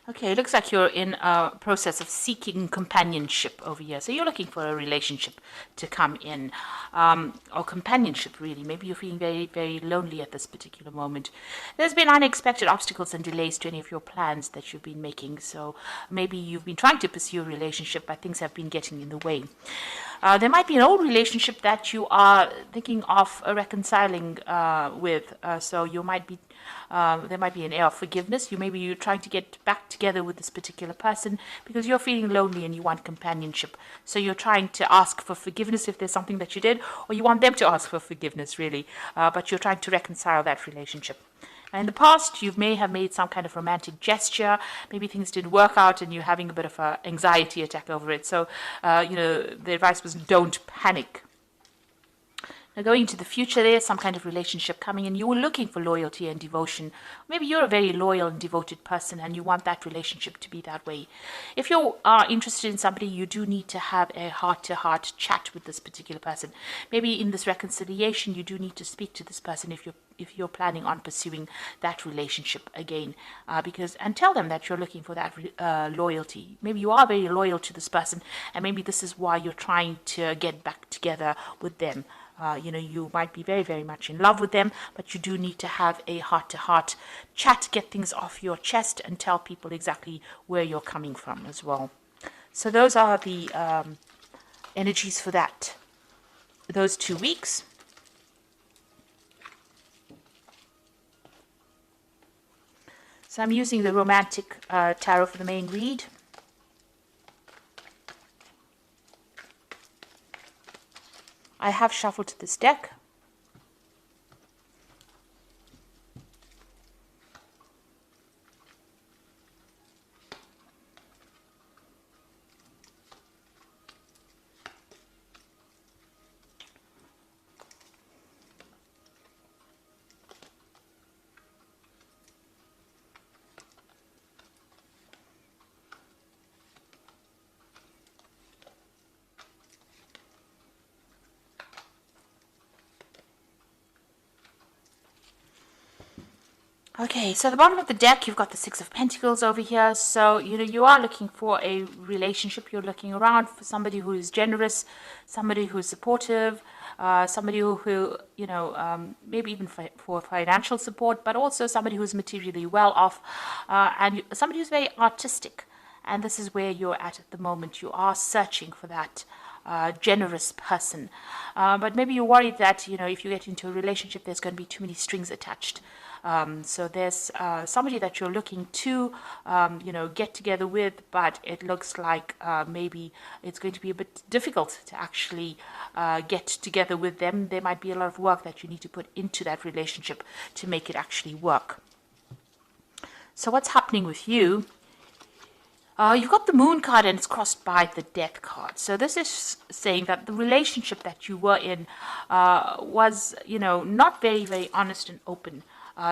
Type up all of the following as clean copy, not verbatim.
Okay, it looks like you're in a process of seeking companionship over here. So you're looking for a relationship to come in, or companionship, really. Maybe you're feeling very, very lonely at this particular moment. There's been unexpected obstacles and delays to any of your plans that you've been making. So maybe you've been trying to pursue a relationship, but things have been getting in the way. There might be an old relationship that you are thinking of reconciling with. So you might be there might be an air of forgiveness. Maybe you're trying to get back together with this particular person because you're feeling lonely and you want companionship. So you're trying to ask for forgiveness if there's something that you did, or you want them to ask for forgiveness, really. But you're trying to reconcile that relationship. In the past, you may have made some kind of romantic gesture. Maybe things didn't work out and you're having a bit of an anxiety attack over it. So, the advice was don't panic. Now, going into the future, there's some kind of relationship coming, and you were looking for loyalty and devotion. Maybe you're a very loyal and devoted person, and you want that relationship to be that way. If you are interested in somebody, you do need to have a heart-to-heart chat with this particular person. Maybe in this reconciliation, you do need to speak to this person if you're planning on pursuing that relationship again, and tell them that you're looking for that loyalty. Maybe you are very loyal to this person, and maybe this is why you're trying to get back together with them. You might be very, very much in love with them, but you do need to have a heart-to-heart chat, get things off your chest, and tell people exactly where you're coming from as well. So those are the energies for those 2 weeks. So I'm using the Romantic Tarot for the main read. I have shuffled this deck. Okay, so at the bottom of the deck, you've got the Six of Pentacles over here. So, you are looking for a relationship. You're looking around for somebody who is generous, somebody who is supportive, somebody who maybe even for financial support, but also somebody who's materially well off, and somebody who's very artistic. And this is where you're at the moment. You are searching for that generous person. But maybe you're worried that, if you get into a relationship, there's going to be too many strings attached. So there's somebody that you're looking to, get together with, but it looks like maybe it's going to be a bit difficult to actually get together with them. There might be a lot of work that you need to put into that relationship to make it actually work. So what's happening with you? You've got the Moon card and it's crossed by the Death card. So this is saying that the relationship that you were in was, not very, very honest and open.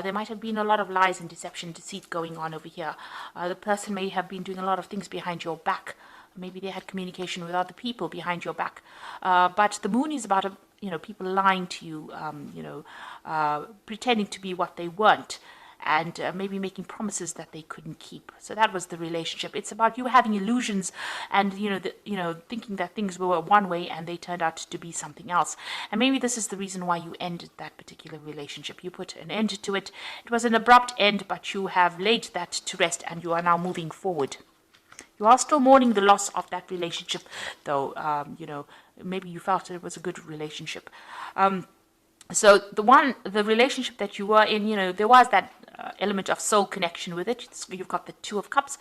There might have been a lot of lies and deception, deceit going on over here. The person may have been doing a lot of things behind your back. Maybe they had communication with other people behind your back. But the Moon is about, people lying to you, pretending to be what they weren't, and maybe making promises that they couldn't keep. So that was the relationship. It's about you having illusions and, thinking that things were one way and they turned out to be something else. And maybe this is the reason why you ended that particular relationship. You put an end to it. It was an abrupt end, but you have laid that to rest and you are now moving forward. You are still mourning the loss of that relationship, though, maybe you felt it was a good relationship. So the relationship that you were in, there was that element of soul connection with it. You've got the Two of Cups,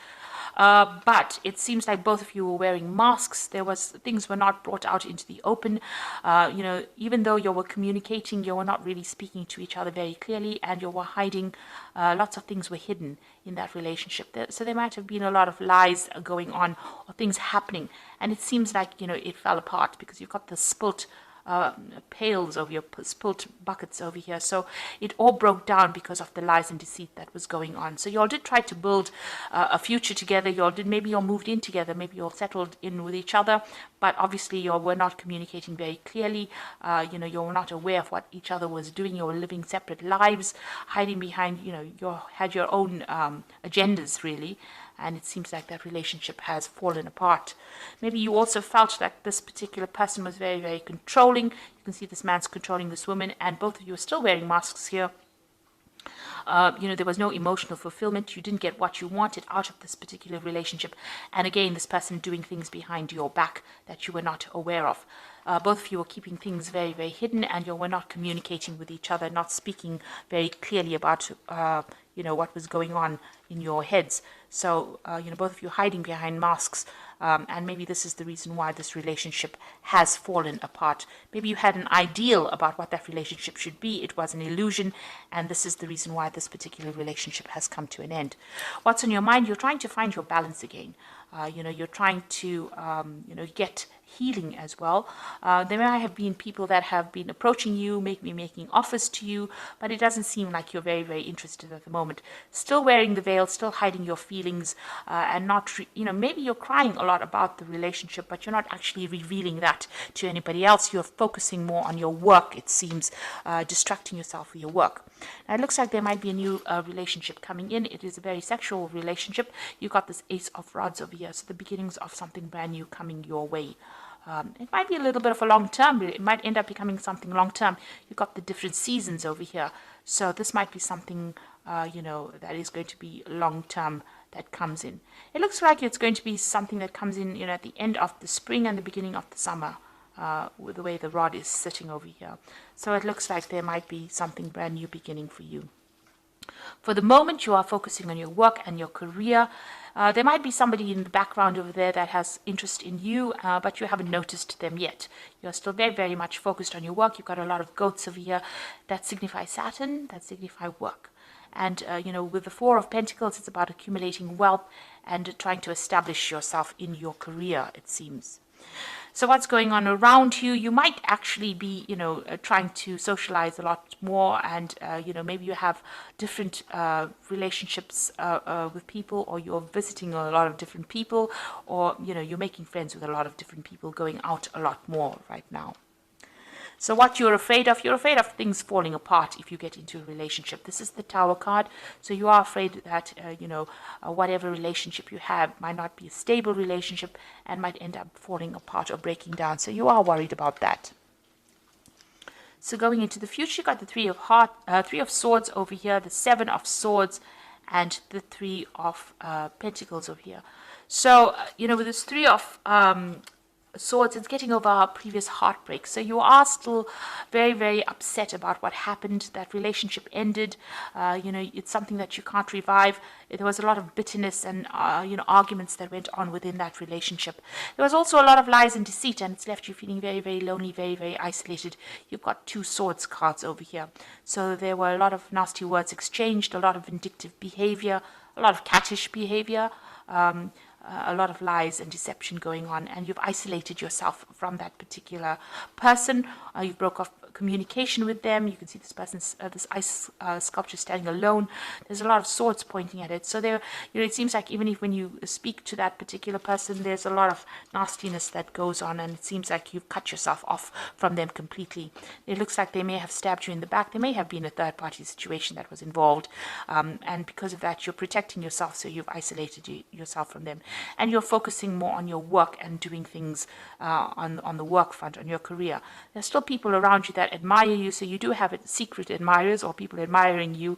but it seems like both of you were wearing masks. Things were not brought out into the open. Even though you were communicating, you were not really speaking to each other very clearly, and you were hiding. Lots of things were hidden in that relationship. So there might have been a lot of lies going on or things happening, and it seems like it fell apart because you've got the spilt pails over your spilt buckets over here. So it all broke down because of the lies and deceit that was going on. So you all did try to build a future together. Maybe you all moved in together. Maybe you all settled in with each other. But obviously you all were not communicating very clearly. You were not aware of what each other was doing. You were living separate lives, hiding behind, you had your own agendas really. and it seems like that relationship has fallen apart. Maybe you also felt like this particular person was very, very controlling. You can see this man's controlling this woman, and both of you are still wearing masks here. There was no emotional fulfillment. You didn't get what you wanted out of this particular relationship. And again, this person doing things behind your back that you were not aware of. Both of you were keeping things very, very hidden, and you were not communicating with each other, not speaking very clearly about, what was going on in your heads. So, both of you hiding behind masks. And maybe this is the reason why this relationship has fallen apart. Maybe you had an ideal about what that relationship should be. It was an illusion, and this is the reason why this particular relationship has come to an end. What's on your mind? You're trying to find your balance again. You're trying to, get healing as well. There might have been people that have been approaching you, making offers to you, but it doesn't seem like you're very, very interested at the moment. Still wearing the veil, still hiding your feelings, and not, maybe you're crying a lot about the relationship, but you're not actually revealing that to anybody else. You're focusing more on your work, it seems, distracting yourself with your work. Now, it looks like there might be a new relationship coming in. It is a very sexual relationship. You got this Ace of Rods over here, so the beginnings of something brand new coming your way. It might be a little bit of a long term. It might end up becoming something long term. You've got the different seasons over here. So this might be something, that is going to be long term that comes in. It looks like it's going to be something that comes in, at the end of the spring and the beginning of the summer, with the way the rod is sitting over here. So it looks like there might be something brand new beginning for you. For the moment, you are focusing on your work and your career. There might be somebody in the background over there that has interest in you, but you haven't noticed them yet. You're still very, very much focused on your work. You've got a lot of goats over here that signify Saturn, that signify work. And, with the Four of Pentacles, it's about accumulating wealth and trying to establish yourself in your career, it seems. So what's going on around you? You might actually be, trying to socialize a lot more, and, maybe you have different relationships with people, or you're visiting a lot of different people, or, you're making friends with a lot of different people, going out a lot more right now. So what you're afraid of things falling apart if you get into a relationship. This is the Tower card. So you are afraid that, whatever relationship you have might not be a stable relationship and might end up falling apart or breaking down. So you are worried about that. So going into the future, you got the Three of Swords over here, the Seven of Swords, and the Three of Pentacles over here. So, with this Three of Swords, it's getting over our previous heartbreak. So you are still very, very upset about what happened. That relationship ended. It's something that you can't revive. There was a lot of bitterness and, arguments that went on within that relationship. There was also a lot of lies and deceit, and it's left you feeling very, very lonely, very, very isolated. You've got Two Swords cards over here. So there were a lot of nasty words exchanged, a lot of vindictive behavior, a lot of cattish behavior, a lot of lies and deception going on, and you've isolated yourself from that particular person. You broke off communication with them. You can see this person's this ice sculpture standing alone. There's a lot of swords pointing at it. So there, it seems like even if when you speak to that particular person, there's a lot of nastiness that goes on, and it seems like you've cut yourself off from them completely. It looks like they may have stabbed you in the back. There may have been a third-party situation that was involved, and because of that, you're protecting yourself. So you've isolated yourself from them, and you're focusing more on your work and doing things on the work front, on your career. There's still people around you that admire you, so you do have secret admirers or people admiring you.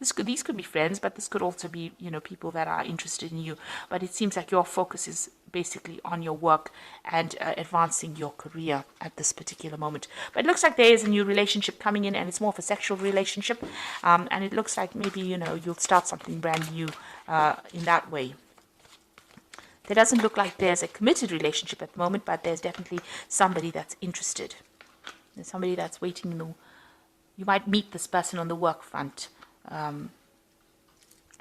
These could be friends, but this could also be people that are interested in you. But it seems like your focus is basically on your work and advancing your career at this particular moment. But it looks like there is a new relationship coming in, and it's more of a sexual relationship, and it looks like maybe you'll start something brand new in that way. There doesn't look like there's a committed relationship at the moment, but there's definitely somebody that's interested. There's somebody that's waiting. You might meet this person on the work front, and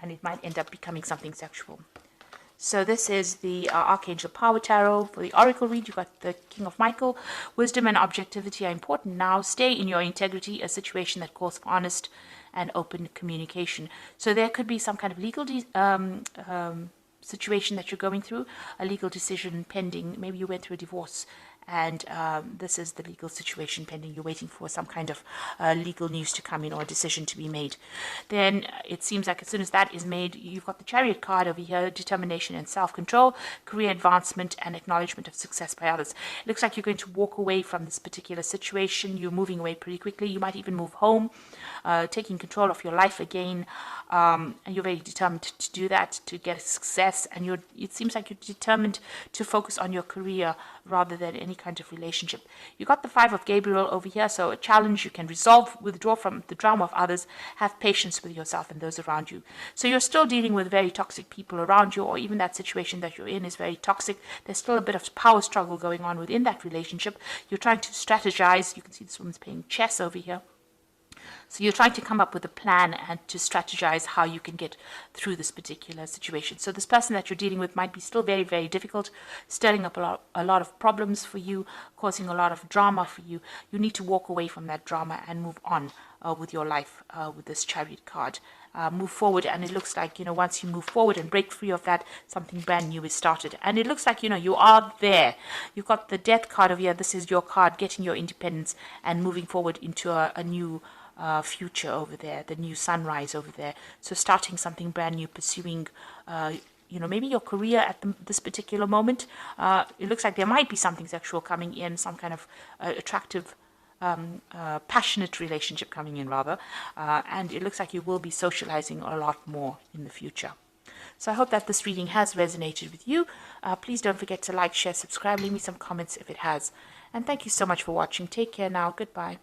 it might end up becoming something sexual. So this is the Archangel Power Tarot. For the Oracle read, you got the King of Michael. Wisdom and objectivity are important now. Stay in your integrity, a situation that calls for honest and open communication. So there could be some kind of legal situation that you're going through, a legal decision pending. Maybe you went through a divorce and this is the legal situation pending. You're waiting for some kind of legal news to come in or a decision to be made. Then it seems like as soon as that is made, you've got the Chariot card over here: determination and self-control, career advancement, and acknowledgement of success by others. It looks like you're going to walk away from this particular situation. You're moving away pretty quickly. You might even move home, taking control of your life again, and you're very determined to do that, to get success. And it seems like you're determined to focus on your career rather than any kind of relationship. You got the Five of Gabriel over here, so a challenge you can resolve, withdraw from the drama of others, have patience with yourself and those around you. So you're still dealing with very toxic people around you, or even that situation that you're in is very toxic. There's still a bit of power struggle going on within that relationship. You're trying to strategize. You can see this woman's playing chess over here. So you're trying to come up with a plan and to strategize how you can get through this particular situation. So this person that you're dealing with might be still very, very difficult, stirring up a lot of problems for you, causing a lot of drama for you. You need to walk away from that drama and move on with your life with this Chariot card. Move forward, and it looks like, once you move forward and break free of that, something brand new is started. And it looks like, you are there. You've got the Death card over here. This is your card, getting your independence and moving forward into a new future over there, the new sunrise over there. So starting something brand new, pursuing maybe your career at this particular moment. It looks like there might be something sexual coming in, some kind of attractive passionate relationship coming in, rather, and it looks like you will be socializing a lot more in the future. So I hope that this reading has resonated with you. Please don't forget to like, share, subscribe, leave me some comments if it has, and thank you so much for watching. Take care now. Goodbye.